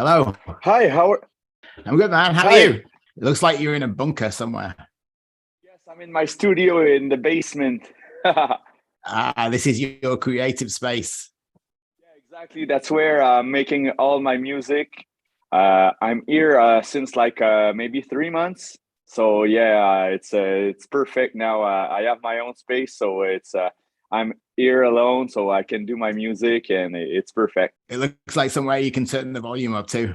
Hello. Hi, I'm good, man. How are hi. you? It looks like you're in a bunker somewhere. Yes, I'm in my studio in the basement. Yeah, This is your creative space. exactly. That's where I'm making all my music. I'm here since like maybe 3 months. So yeah, it's perfect now. I have my own space, so it's I'm here alone, so I can do my music, and it's perfect. It looks like somewhere you can turn the volume up to.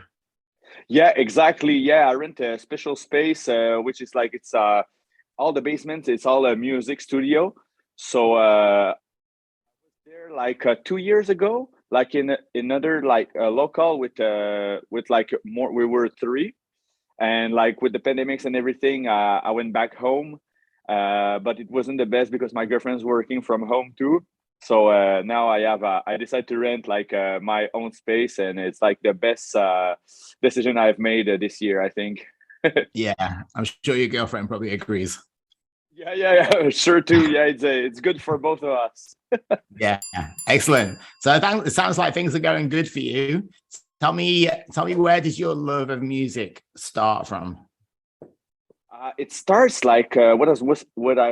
Yeah, exactly. Yeah, I rent a special space, which is like it's all the basement. It's all a music studio. So there like 2 years ago, like in another like local with like more. We were three, and like with the pandemics and everything, I went back home, but it wasn't the best because my girlfriend's working from home too. So now I decided to rent like my own space, and it's like the best decision I've made this year, I think. Yeah, I'm sure your girlfriend probably agrees. Yeah, sure too. Yeah, it's good for both of us. Yeah, excellent. So it sounds like things are going good for you. Tell me, where does your love of music start from? It starts like what I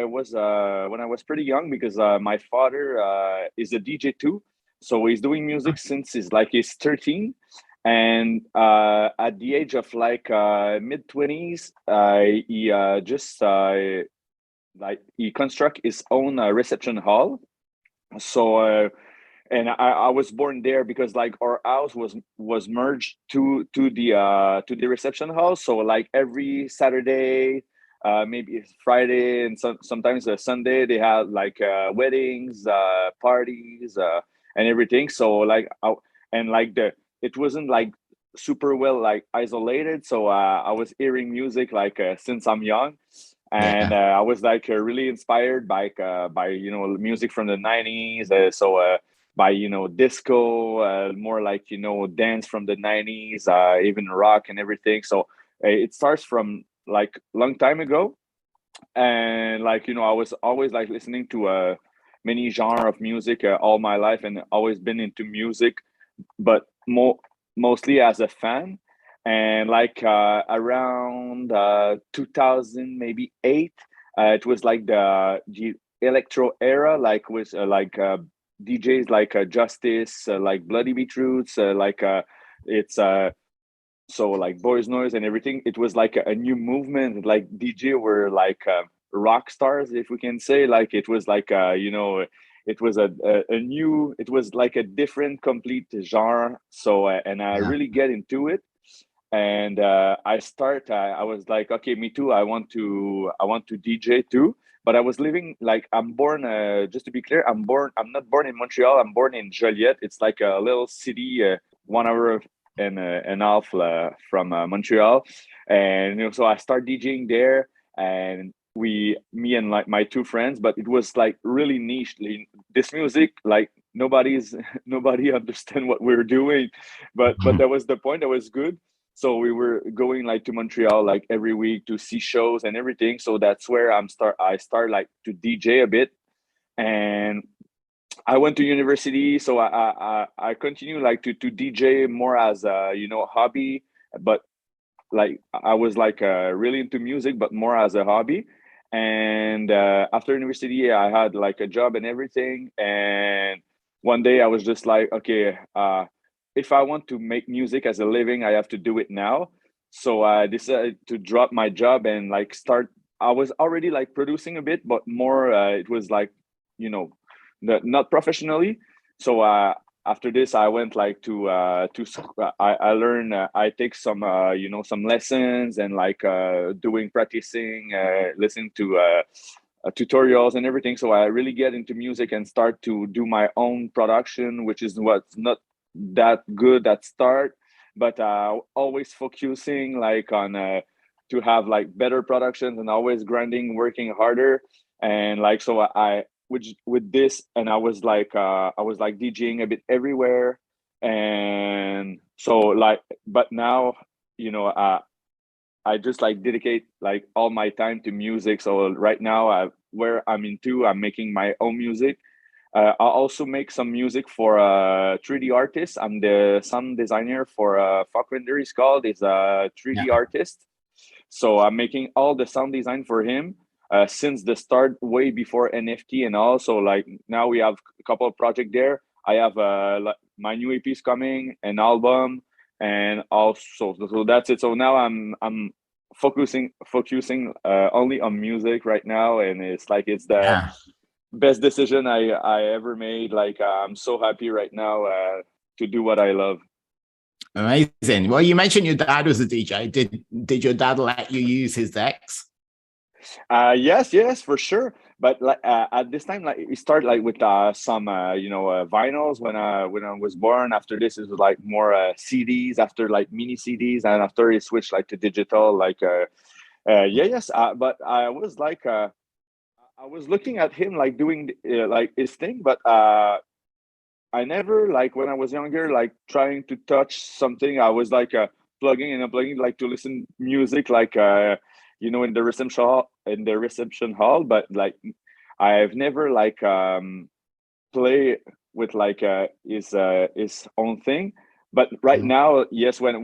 was when I was pretty young because my father is a DJ too, so he's doing music since he's 13, and at the age of like mid 20s, he just like he construct his own reception hall. So and I was born there because like our house was merged to the reception house. So like every Saturday, maybe it's Friday, and sometimes a Sunday, they have like weddings, parties, and everything. So like and like the it wasn't like super well like isolated. So I was hearing music like since I'm young, and Yeah, I was like really inspired by music from the 90s. By disco, more like dance from the 90s, even rock and everything. So it starts from like long time ago, and like I was always like listening to many genre of music all my life, and always been into music, but mostly as a fan. And like around 2000 maybe 8, it was like the electro era, like with DJs like Justice, like Bloody Beetroots, it's so like Boys Noise and everything. It was like a new movement. Like DJ were like rock stars, if we can say. Like it was like it was a new. It was like a different, complete genre. So and I yeah, really get into it. And I was like, okay, me too. I want to DJ too. But I was living like I'm born. Just to be clear, I'm not born in Montreal. I'm born in Joliette. It's like a little city, 1 hour and a half from Montreal. And so I started DJing there, and me and like my two friends, but it was like really niche. This music, like nobody understand what we're doing, but that was the point. That was good. So we were going like to Montreal like every week to see shows and everything. So that's where I start like to DJ a bit, and I went to university, so I continue like to DJ more as a hobby, but like I was like really into music, but more as a hobby. And after university, I had like a job and everything. And one day I was just like, okay, if I want to make music as a living, I have to do it now. So I decided to drop my job and like start. I was already like producing a bit, but more it was like you know not professionally. So after this I went like to school. I learned, I take some some lessons, and like doing practicing, listening to tutorials and everything. So I really get into music and start to do my own production, which is what's not that good at start, but always focusing like on to have like better productions, and always grinding, working harder. And like so I which with this, and I was like DJing a bit everywhere. And so like, but now you know uh, I just like dedicate like all my time to music. So right now where I'm into, I'm making my own music. I also make some music for 3D artists. I'm the sound designer for Fakhrinder. Is called. Is a 3D artist. So I'm making all the sound design for him since the start, way before NFT, and also like now we have a couple of projects there. I have my new EP is coming, an album, and also so that's it. So now I'm focusing only on music right now, and it's like it's the best decision I ever made. Like I'm so happy right now to do what I love. Amazing. Well, you mentioned your dad was a DJ. Did your dad let you use his decks? Yes, for sure. But like at this time, like it started like with some vinyls when I was born. After this, it was like more CDs. After like mini CDs, and after it switched like to digital. Like yes. But I was like I was looking at him like doing like his thing, but I never like when I was younger, like trying to touch something. I was like plugging and unplugging, like to listen music, like in the reception hall. But like I've never like play with like his own thing. But right now, yes, when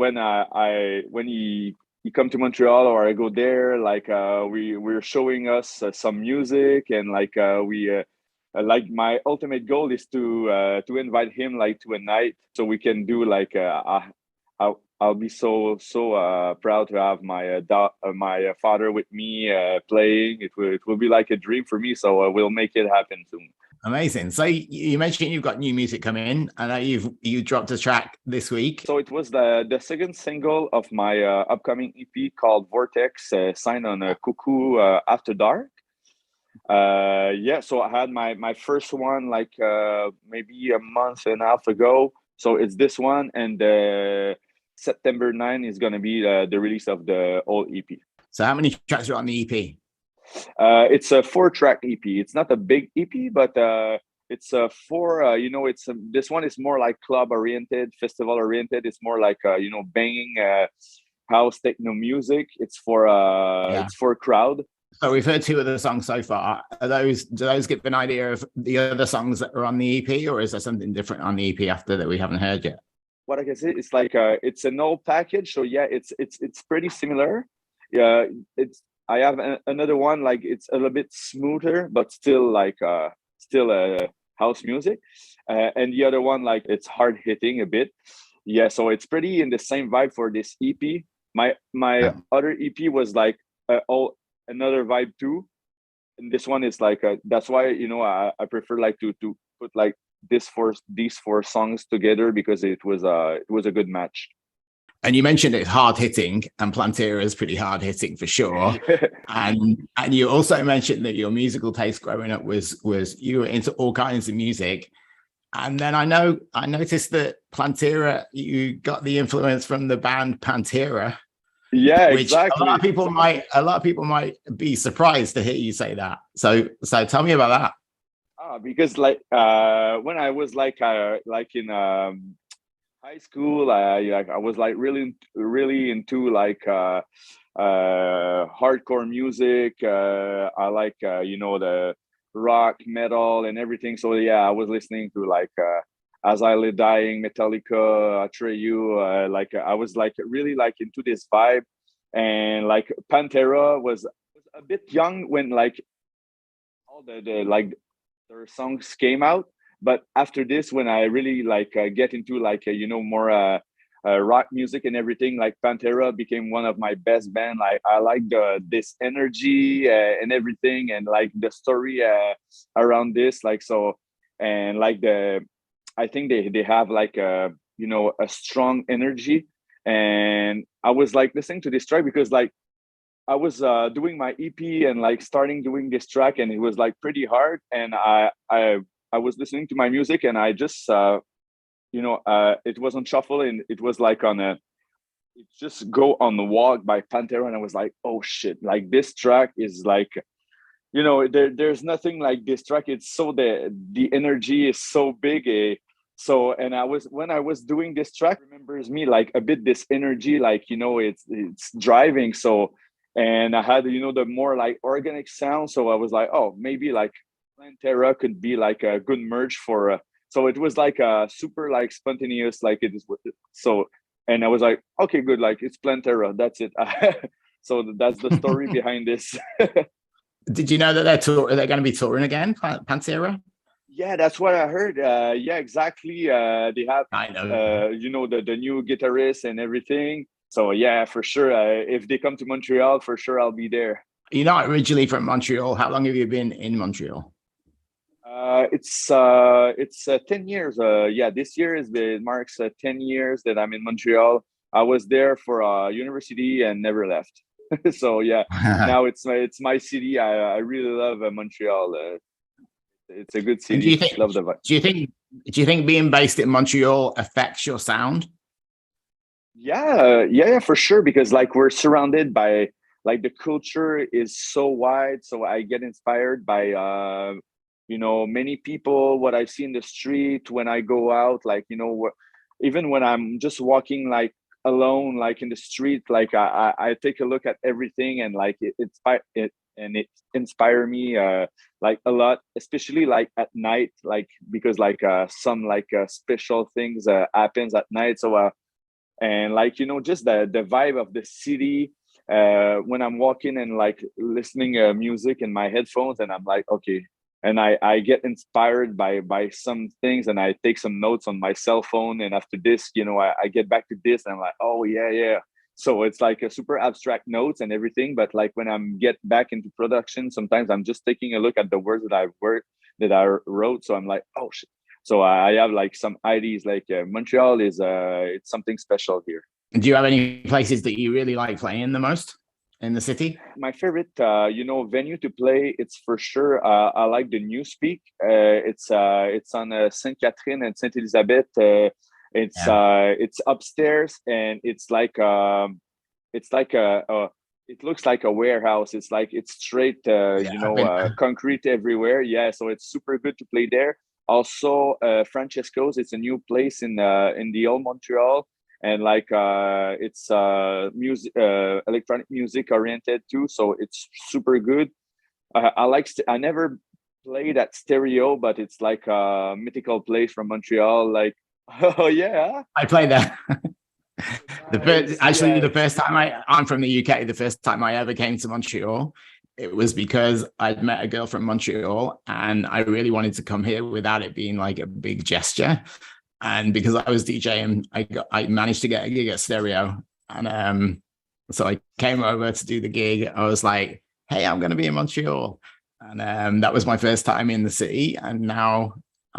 he come to Montreal or I go there, like we're showing us some music, and like we. Like my ultimate goal is to invite him like to a night so we can do like I'll be so proud to have my father with me playing. It will be like a dream for me, so we'll make it happen soon. Amazing. So you mentioned you've got new music coming in. I know you dropped a track this week. So it was the second single of my upcoming EP called Vortex, signed on KooKoo Afterdark. So I had my first one like maybe a month and a half ago. So it's this one, and September 9 is going to be the release of the whole EP. So how many tracks are on the EP? It's a 4-track EP. It's not a big EP, but it's a 4. It's this one is more like club oriented, festival oriented. It's more like banging house techno music. It's for it's for crowd. So we've heard 2 of the songs so far. Do those give an idea of the other songs that are on the EP, or is there something different on the EP after that we haven't heard yet? What I can say, it's like it's an old package. So yeah, it's pretty similar. Yeah, I have another one like it's a little bit smoother, but still like house music, and the other one like it's hard hitting a bit. Yeah, so it's pretty in the same vibe for this EP. My other EP was like all another vibe too, and this one is like that's why I prefer like to put like these 4 songs together, because it was a good match. And you mentioned it's hard hitting, and Pantera is pretty hard hitting for sure. and you also mentioned that your musical taste growing up was you were into all kinds of music. And then I noticed that Pantera, you got the influence from the band Pantera. Yeah, which exactly. A lot of people might be surprised to hear you say that. So tell me about that. Because like when I was like in high school, I was like really into like hardcore music. I like the rock, metal, and everything. So yeah, I was listening to like As I Lay Dying, Metallica, Atreyu. Like I was like really like into this vibe, and like Pantera was a bit young when like all the like their songs came out. But after this, when I really like get into like more rock music and everything, like Pantera became one of my best band. Like I like this energy and everything, and like the story around this, like so, and like I think they have like a strong energy. And I was like listening to this track because like I was doing my EP and like starting doing this track, and it was like pretty hard. And I was listening to my music, and I just it was on shuffle, and it was like on a it just go on the walk by Pantera, and I was like, oh shit, like this track is like there's nothing like this track. It's so the energy is so big. So and when I was doing this track, remembers me like a bit this energy, like it's driving. So and I had the more like organic sound. So I was like, oh, maybe like Pantera could be like a good merge for. So it was like a super like spontaneous, like it is. So and I was like, okay, good, like it's Pantera, that's it. So that's the story behind this. Did you know that they're going to be touring again, Pantera? Yeah, that's what I heard. Yeah, exactly. They have, I know. the new guitarist and everything. So yeah, for sure. If they come to Montreal, for sure I'll be there. You're not originally from Montreal. How long have you been in Montreal? It's 10 years. Yeah, this year marks 10 years that I'm in Montreal. I was there for university and never left. So yeah, now it's my city. I really love Montreal. It's a good And city. Love the vibe. Do you think being based in Montreal affects your sound? Yeah, for sure. Because like we're surrounded by, like, the culture is so wide. So I get inspired by many people, what I see in the street when I go out, like, even when I'm just walking like alone, like in the street, like I take a look at everything, and like it inspire me like a lot, especially like at night, like because like some like special things happens at night. So and like just the vibe of the city when I'm walking and like listening music in my headphones, and I'm like, okay, and I get inspired by some things, and I take some notes on my cell phone, and after this, I get back to this, and I'm like, oh yeah. So it's like a super abstract notes and everything, but like when I'm get back into production, sometimes I'm just taking a look at the words that I wrote, so I'm like, oh shit. So I have like some ideas, like Montreal is it's something special here. Do you have any places that you really like playing the most in the city? My favorite venue to play, it's for sure I like the Newspeak. It's on Sainte Catherine and Sainte Elizabeth. It's upstairs, and it's like it looks like a warehouse. It's like it's straight concrete everywhere. Yeah, so it's super good to play there. Also Francesco's, it's a new place in the old Montreal, and like it's music, electronic music oriented too, so it's super good. I never played at Stereo, but it's like a mythical place from Montreal, like oh yeah, I played there. nice. The first time I'm from the UK, the first time I ever came to Montreal, it was because I'd met a girl from Montreal and I really wanted to come here without it being like a big gesture. And because I was DJing, I managed to get a gig at Stereo. And so I came over to do the gig. I was like, hey, I'm going to be in Montreal. And that was my first time in the city. And now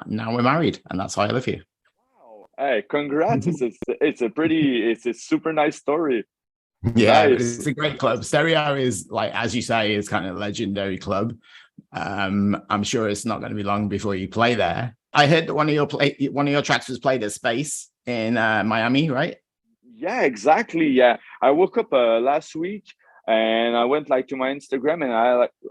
we're married. And that's why I live here. Wow. Hey, congrats. It's a super nice story. Yeah, Nice. it's a great club. Stereo is, like, as you say, is kind of a legendary club. I'm sure it's not going to be long before you play there. I heard that one of your tracks was played at Space in Miami, right? Yeah, exactly. Yeah, I woke up last week, and I went like to my Instagram, and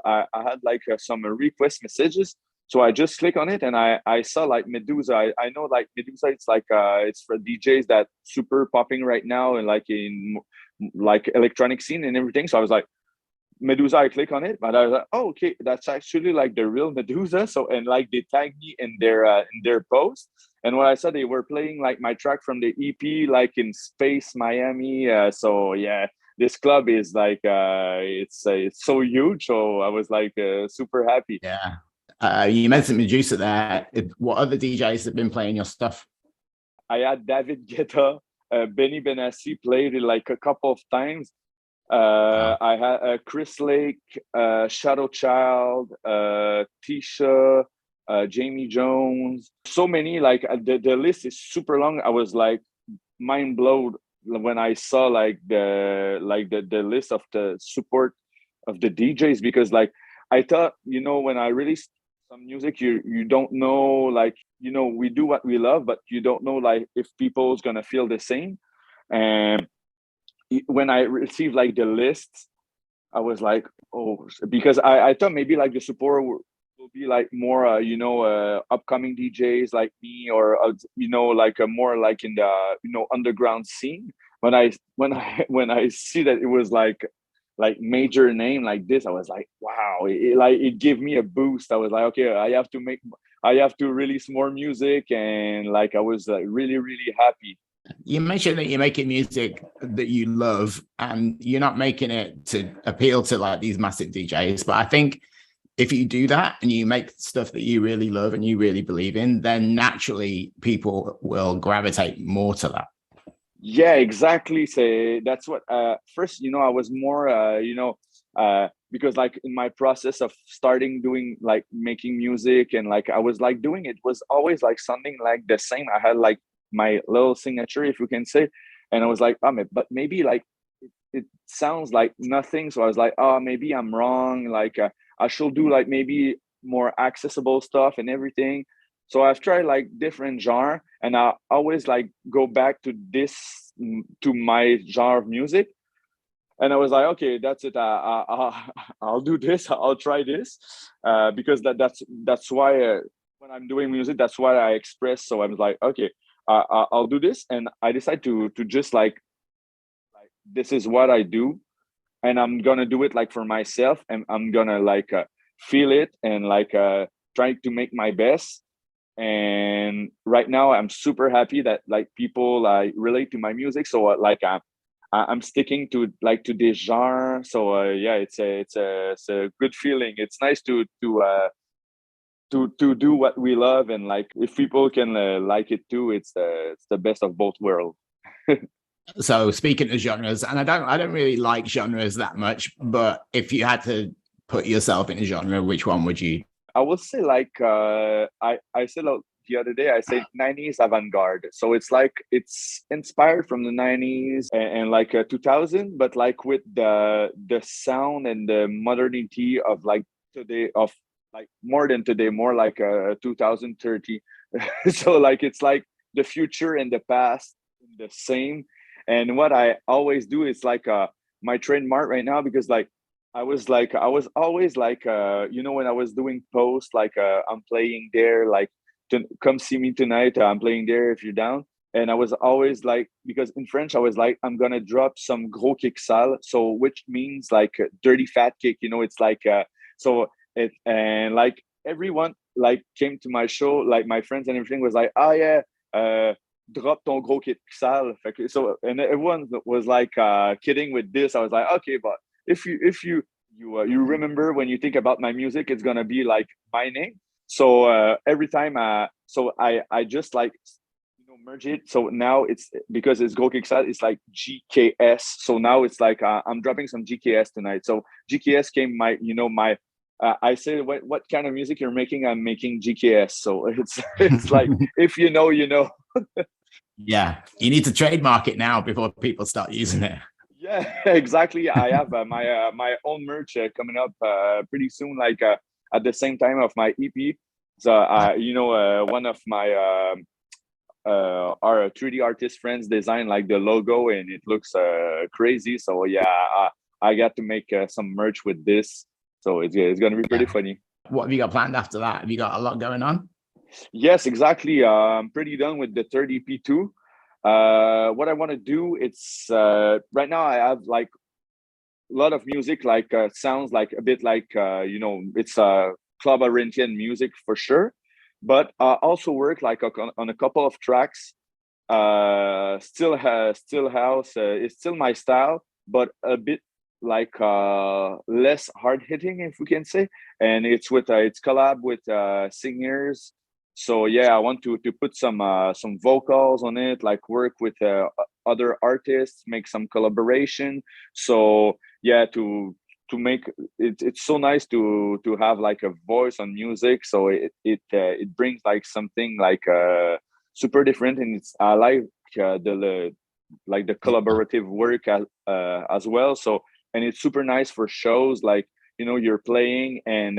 I had like some request messages. So I just click on it, and I saw like Meduza. I know like Meduza. It's like it's for DJs that super popping right now, and like in like electronic scene and everything. So I was like, Meduza, I click on it, but I was like, oh, okay, that's actually like the real Meduza. So, and like they tagged me in their post, and when I saw they were playing like my track from the EP, like in Space Miami. So yeah, this club is like it's so huge. So I was like super happy. Yeah. You mentioned Meduza there. What other DJs have been playing your stuff? I had David Guetta, Benassi played it like a couple of times. Wow. I had Chris Lake, Shadow Child, TSHA, Jamie Jones. So many, like the list is super long. I was like mind blown when I saw like the list of the support of the DJs, because like I thought, when I released some music, you don't know, like, we do what we love, but you don't know like if people's gonna feel the same. And when I received like the list, I was like, oh, because I thought maybe like the support will be like more, upcoming DJs like me, or like a more like in the underground scene. When I see that it was like like major name like this, I was like, wow, it gave me a boost. I was like, okay, I have to release more music, and like I was really, really happy. You mentioned that you're making music that you love, and you're not making it to appeal to like these massive DJs. But I think if you do that and you make stuff that you really love and you really believe in, then naturally people will gravitate more to that. Yeah, exactly. So that's what first, I was more because like in my process of starting doing like making music, and like I was like doing it was always like something like the same. I had like my little signature, if you can say, and I was like, but maybe like it sounds like nothing. So I was like, oh, maybe I'm wrong. Like I should do like maybe more accessible stuff and everything. So I've tried like different genre, and I always like go back to to my genre of music. And I was like, okay, that's it. I'll do this. I'll try this because that's why when I'm doing music, that's what I express. So I was like, okay, I'll do this, and I decided to just like this is what I do, and I'm gonna do it like for myself, and I'm gonna like feel it, and like trying to make my best. And right now I'm super happy that like people like relate to my music. So I'm sticking to like to this genre. So yeah, it's a good feeling. It's nice to do what we love, and like if people can like it too, it's the best of both worlds. So speaking of genres, and I don't really like genres that much, but if you had to put yourself in a genre, which one would you? I would say like I said the other day, I said 90s avant-garde. So it's like it's inspired from the 90s and like 2000, but like with the sound and the modernity of like today, of like more than today, more like 2030. So like it's like the future and the past the same. And what I always do is like my trademark right now, because like I was always like when I was doing posts like I'm playing there, like come see me tonight, I'm playing there if you're down. And I was always like, because in French I was like, I'm gonna drop some gros kick sale, so which means like dirty fat kick, it's like so it, and like everyone like came to my show, like my friends and everything was like, oh yeah, drop ton gros kick sale. So and everyone was like kidding with this. I was like, okay, but if you remember when you think about my music, it's gonna be like my name. So every time, so I just like merge it. So now it's because it's Go Kicksat, it's like GKS. So now it's like I'm dropping some GKS tonight. So GKS came my I say what kind of music you're making? I'm making GKS. So it's like if you know, you know. Yeah, you need to trademark it now before people start using it. Yeah, exactly. I have my own merch coming up pretty soon, like at the same time of my EP. So one of my our 3D artist friends designed like the logo, and it looks crazy. So yeah, I got to make some merch with this. So it's gonna be pretty funny. What have you got planned after that? Have you got a lot going on? Yes, exactly. I'm pretty done with the third EP too. What I want to do, it's right now I have like a lot of music, like sounds like a bit like it's club Argentine music for sure, but also work like on a couple of tracks. Still house. It's still my style, but a bit like less hard hitting, if we can say. And it's with it's collab with singers. So yeah, I want to put some vocals on it, like work with other artists, make some collaboration. So yeah, to make it, it's so nice to have like a voice on music. So it brings like something like super different, and it's I like the like the collaborative work as well. So and it's super nice for shows like you're playing, and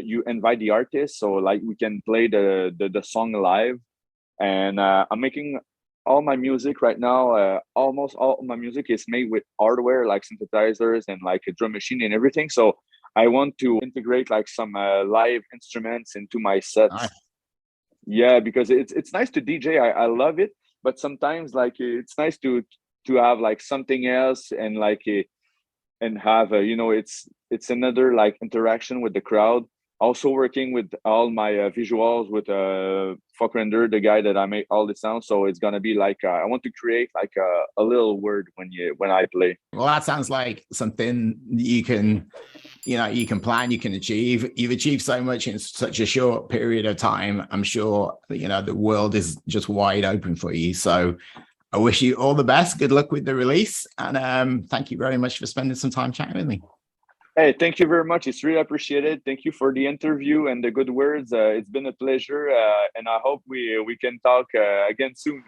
you invite the artist, so like we can play the song live. And I'm making all my music right now. Almost all my music is made with hardware like synthesizers and like a drum machine and everything. So I want to integrate like some live instruments into my sets. Nice. Yeah, because it's nice to DJ. I love it, but sometimes like it's nice to have like something else, and like and have it's another like interaction with the crowd. Also working with all my visuals with Fuck Render, the guy that I make all the sounds. So it's gonna be like I want to create like a little word when I play. Well, that sounds like something you can plan, you can achieve. You've achieved so much in such a short period of time. I'm sure the world is just wide open for you. So I wish you all the best. Good luck with the release, and thank you very much for spending some time chatting with me. Hey, thank you very much. It's really appreciated. Thank you for the interview and the good words. It's been a pleasure, and I hope we can talk again soon.